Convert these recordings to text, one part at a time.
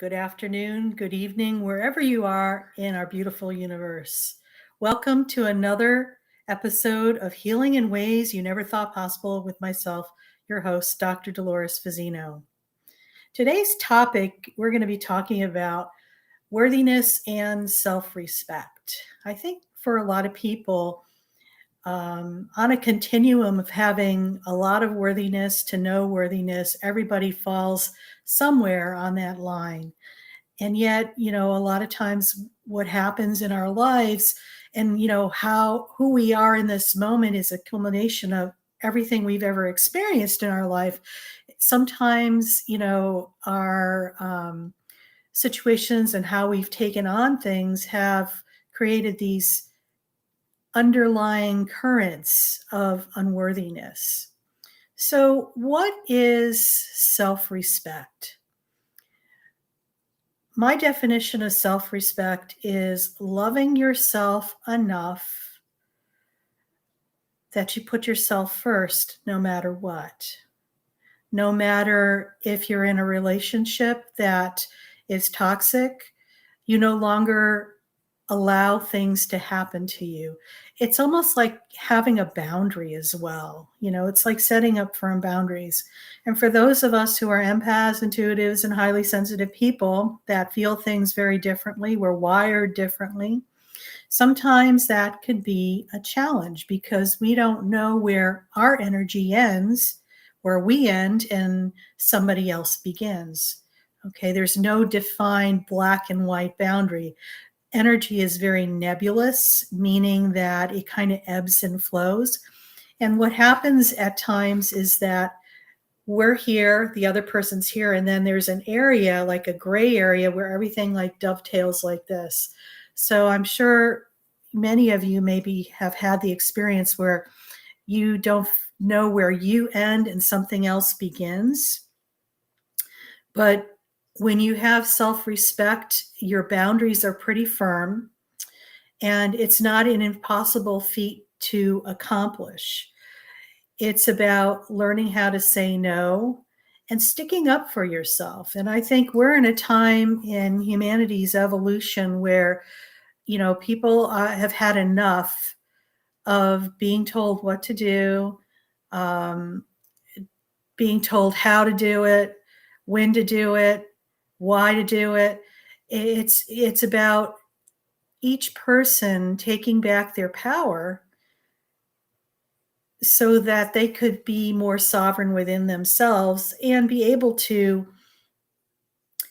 good afternoon, good evening, wherever you are in our beautiful universe. Welcome to another episode of Healing in Ways You Never Thought Possible with myself, your host, Dr. Dolores Fazzino. Today's topic, we're going to be talking about worthiness and self respect. I think for a lot of people, on a continuum of having a lot of worthiness to no worthiness, everybody falls somewhere on that line. And yet, a lot of times what happens in our lives and, how who we are in this moment is a culmination of everything we've ever experienced in our life. Sometimes, our situations and how we've taken on things have created these underlying currents of unworthiness. So, what is self respect? My definition of self respect is loving yourself enough that you put yourself first no matter what. No matter if you're in a relationship that is toxic, you no longer allow things to happen to you. It's almost like having a boundary as well. It's like setting up firm boundaries. And for those of us who are empaths, intuitives, and highly sensitive people that feel things very differently, we're wired differently. Sometimes that could be a challenge because we don't know where our energy ends, where we end, and somebody else begins. Okay, there's no defined black and white boundary. Energy is very nebulous, meaning that it kind of ebbs and flows. And what happens at times is that we're here, the other person's here, and then there's an area, like a gray area, where everything like dovetails like this. So I'm sure many of you maybe have had the experience where you don't know where you end and something else begins. But when you have self-respect, your boundaries are pretty firm, and it's not an impossible feat to accomplish. It's about learning how to say no and sticking up for yourself. And I think we're in a time in humanity's evolution where, people have had enough of being told what to do, um, being told how to do it, when to do it, why to do it. It's about each person taking back their power so that they could be more sovereign within themselves and be able to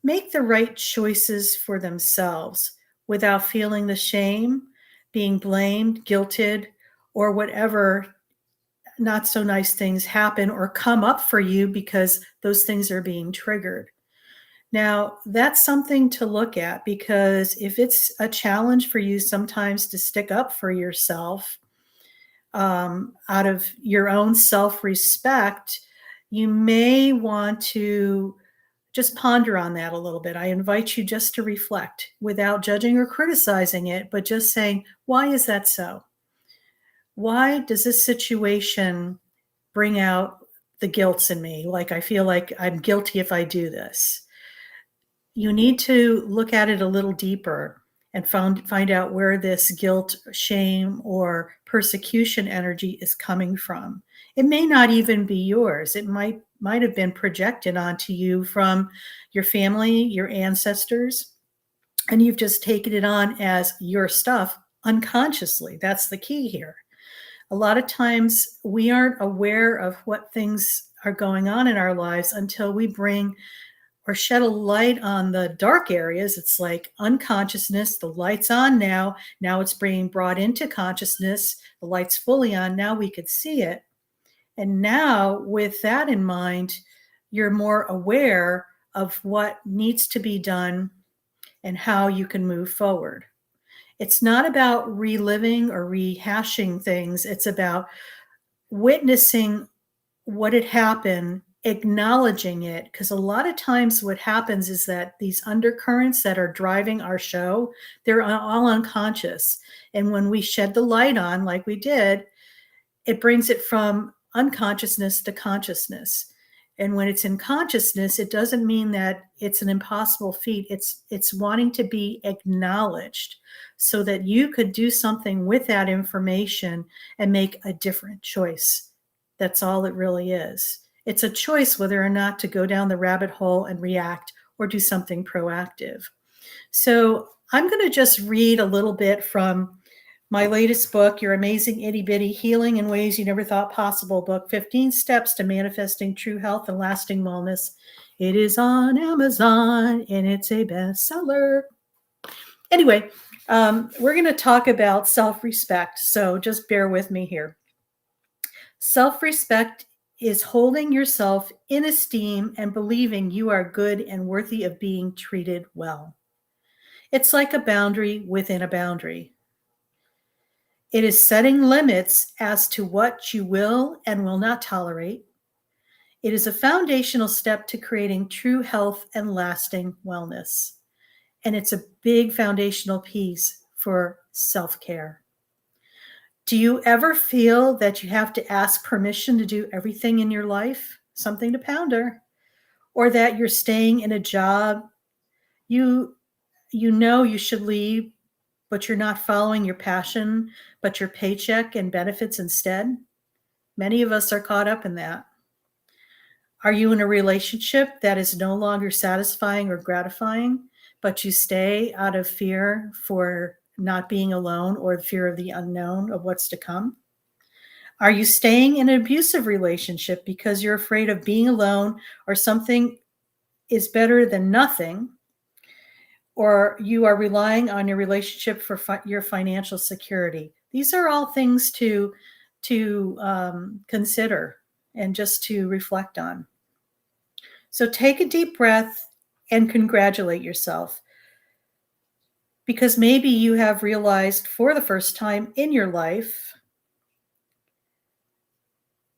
make the right choices for themselves without feeling the shame, being blamed, guilted, or whatever not so nice things happen or come up for you because those things are being triggered. Now, that's something to look at, because if it's a challenge for you sometimes to stick up for yourself out of your own self-respect, you may want to just ponder on that a little bit. I invite you just to reflect without judging or criticizing it, but just saying, why is that so? Why does this situation bring out the guilt in me? Like, I feel like I'm guilty if I do this. You need to look at it a little deeper and find out where this guilt, shame, or persecution energy is coming from. It may not even be yours. It might have been projected onto you from your family, your ancestors, and you've just taken it on as your stuff unconsciously. That's the key here. A lot of times we aren't aware of what things are going on in our lives until we bring or shed a light on the dark areas. It's like unconsciousness, the light's on now. Now it's being brought into consciousness. The light's fully on. Now we could see it. And now, with that in mind, you're more aware of what needs to be done and how you can move forward. It's not about reliving or rehashing things. It's about witnessing what had happened, acknowledging it, because a lot of times what happens is that these undercurrents that are driving our show, they're all unconscious. And when we shed the light on, like we did, it brings it from unconsciousness to consciousness. And when it's in consciousness, it doesn't mean that it's an impossible feat. It's wanting to be acknowledged so that you could do something with that information and make a different choice. That's all it really is. It's a choice whether or not to go down the rabbit hole and react or do something proactive. So I'm going to just read a little bit from my latest book, Your Amazing Itty Bitty Healing in Ways You Never Thought Possible book, 15 Steps to Manifesting True Health and Lasting Wellness. It is on Amazon and it's a bestseller. Anyway, we're going to talk about self-respect. So just bear with me here. Self-respect is holding yourself in esteem and believing you are good and worthy of being treated well. It's like a boundary within a boundary. It is setting limits as to what you will and will not tolerate. It is a foundational step to creating true health and lasting wellness. And it's a big foundational piece for self-care. Do you ever feel that you have to ask permission to do everything in your life? Something to ponder. Or that you're staying in a job you know you should leave, but you're not following your passion, but your paycheck and benefits instead? Many of us are caught up in that. Are you in a relationship that is no longer satisfying or gratifying, but you stay out of fear for not being alone or fear of the unknown of what's to come? Are you staying in an abusive relationship because you're afraid of being alone or something is better than nothing? Or you are relying on your relationship for your financial security? These are all things to consider and just to reflect on. So take a deep breath and congratulate yourself, because maybe you have realized for the first time in your life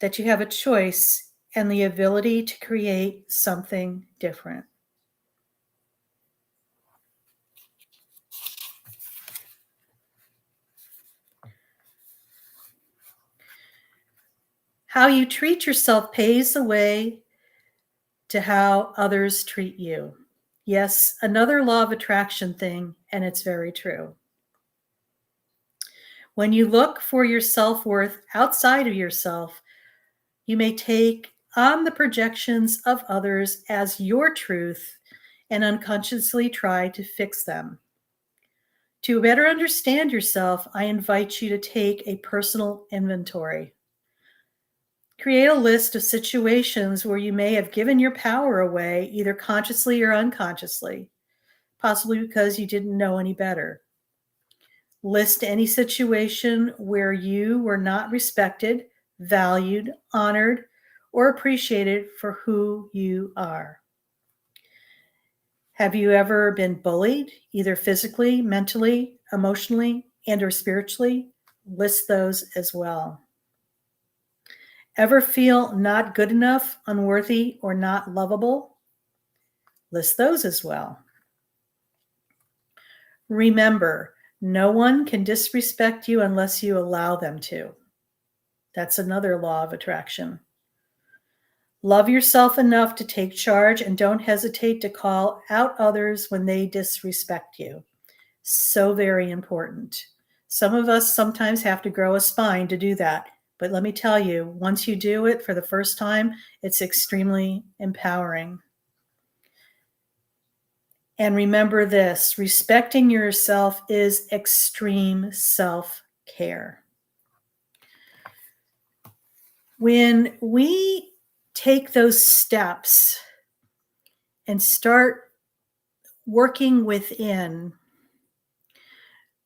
that you have a choice and the ability to create something different. How you treat yourself paves the way to how others treat you. Yes, another law of attraction thing, and it's very true. When you look for your self-worth outside of yourself, you may take on the projections of others as your truth and unconsciously try to fix them. To better understand yourself, I invite you to take a personal inventory. Create a list of situations where you may have given your power away, either consciously or unconsciously, possibly because you didn't know any better. List any situation where you were not respected, valued, honored, or appreciated for who you are. Have you ever been bullied, either physically, mentally, emotionally, and/or spiritually? List those as well. Ever feel not good enough, unworthy, or not lovable? List those as well. Remember, no one can disrespect you unless you allow them to. That's another law of attraction. Love yourself enough to take charge and don't hesitate to call out others when they disrespect you. So very important. Some of us sometimes have to grow a spine to do that. But let me tell you, once you do it for the first time, it's extremely empowering. And remember this, respecting yourself is extreme self-care. When we take those steps and start working within,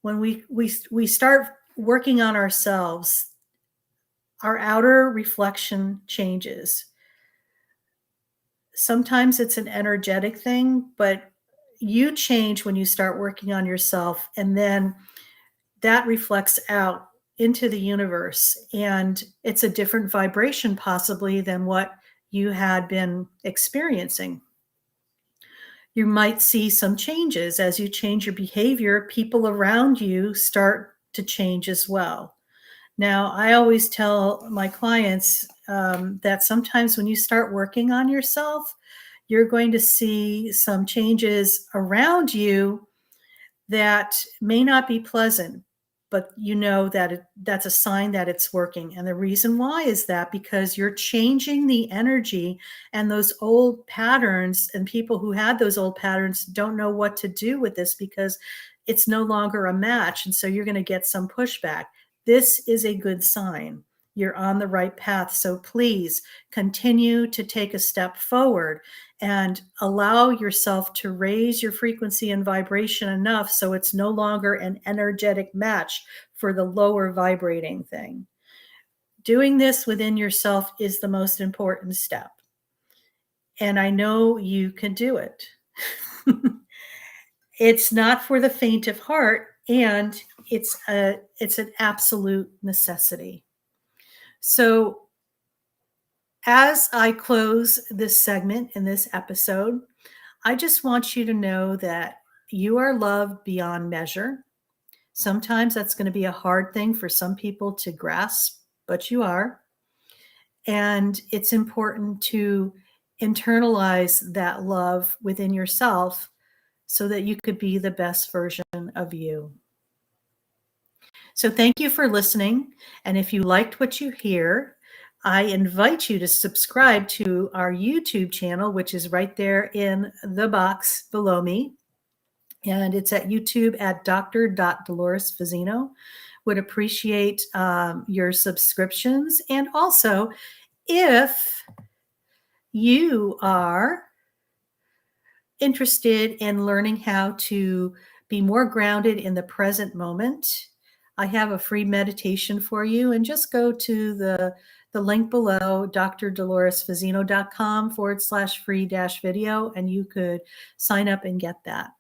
when we start working on ourselves, our outer reflection changes. Sometimes it's an energetic thing, but you change when you start working on yourself, and then that reflects out into the universe, and it's a different vibration possibly than what you had been experiencing. You might see some changes as you change your behavior. People around you start to change as well. Now, I always tell my clients that sometimes when you start working on yourself, you're going to see some changes around you that may not be pleasant, but you know that that's a sign that it's working. And the reason why is that because you're changing the energy, and those old patterns, and people who had those old patterns don't know what to do with this because it's no longer a match. And so you're going to get some pushback. This is a good sign. You're on the right path. So please continue to take a step forward and allow yourself to raise your frequency and vibration enough so it's no longer an energetic match for the lower vibrating thing. Doing this within yourself is the most important step. And I know you can do it. It's not for the faint of heart, and it's an absolute necessity. So as I close this segment in this episode, I just want you to know that you are loved beyond measure. Sometimes that's going to be a hard thing for some people to grasp, but you are. And it's important to internalize that love within yourself so that you could be the best version of you. So thank you for listening. And if you liked what you hear, I invite you to subscribe to our YouTube channel, which is right there in the box below me. And it's at YouTube at Dr. Dolores Fazzino. Would appreciate your subscriptions. And also, if you are interested in learning how to be more grounded in the present moment, I have a free meditation for you. And just go to the link below, drdoloresfazzino.com/free-video, and you could sign up and get that.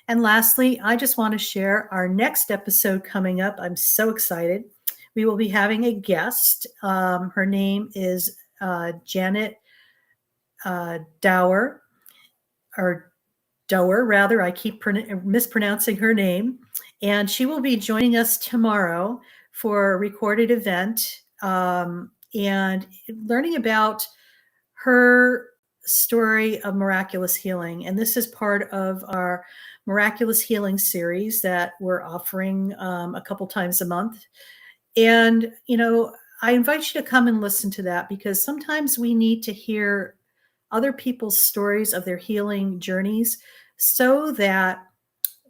And lastly, I just want to share our next episode coming up. I'm so excited. We will be having a guest. Her name is Janet Dower, or Dower, rather. I keep mispronouncing her name. And she will be joining us tomorrow for a recorded event and learning about her story of miraculous healing. And this is part of our miraculous healing series that we're offering a couple times a month. And, I invite you to come and listen to that, because sometimes we need to hear other people's stories of their healing journeys so that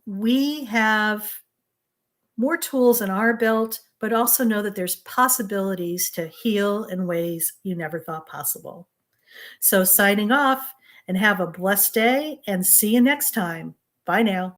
we have more tools in our belt, but also know that there's possibilities to heal in ways you never thought possible. So signing off, and have a blessed day, and see you next time. Bye now.